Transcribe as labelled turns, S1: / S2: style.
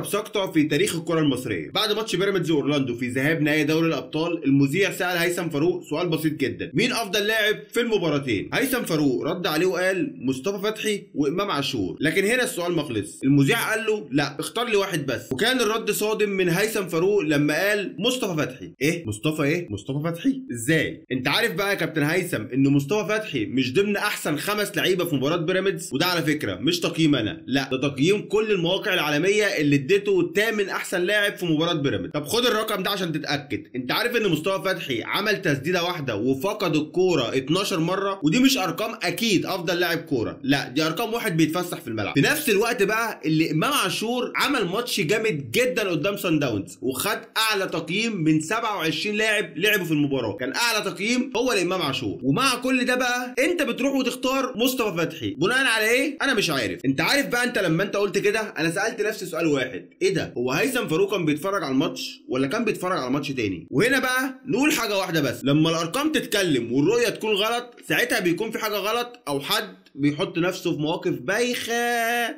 S1: اغرب سقطه في تاريخ الكره المصريه. بعد ماتش بيراميدز واورلاندو في ذهاب نهائي دوري الابطال، المذيع سال هيثم فاروق سؤال بسيط جدا: مين افضل لاعب في المباراتين؟ هيثم فاروق رد عليه وقال: مصطفى فتحي وامام عاشور. لكن هنا السؤال ما خلص، المذيع قال له: لا، اختار لي واحد بس. وكان الرد صادم من هيثم فاروق لما قال: مصطفى فتحي. ايه مصطفى ايه؟ مصطفى فتحي ازاي؟ انت عارف بقى يا كابتن هيثم ان مصطفى فتحي مش ضمن احسن 5 لعيبه في مباراه بيراميدز؟ وده على فكره مش تقييم انا، لا، ده تقييم كل المواقع العالميه اللي اديته 8 احسن لاعب في مباراه بيراميدز. طب خد الرقم ده عشان تتاكد. انت عارف ان مصطفى فتحي عمل تسديده واحده وفقد الكوره 12 مره؟ ودي مش ارقام اكيد افضل لاعب كوره، لا، دي ارقام واحد بيتفسح في الملعب. في نفس الوقت بقى اللي امام عاشور عمل ماتش جامد جدا قدام سان داونز وخد اعلى تقييم من 27 لاعب لعبوا في المباراه، كان اعلى تقييم هو لامام عاشور. ومع كل ده بقى انت بتروح وتختار مصطفى فتحي بناء على ايه؟ انا مش عارف. انت عارف بقى، انت لما انت قلت كده انا سالت نفسي سؤال واحد: ايه ده؟ هو هيثم فاروق كان بيتفرج على الماتش ولا كان بيتفرج على ماتش تاني؟ وهنا بقى نقول حاجه واحده بس: لما الارقام تتكلم والرؤيه تكون غلط، ساعتها بيكون في حاجه غلط او حد بيحط نفسه في مواقف بايخه.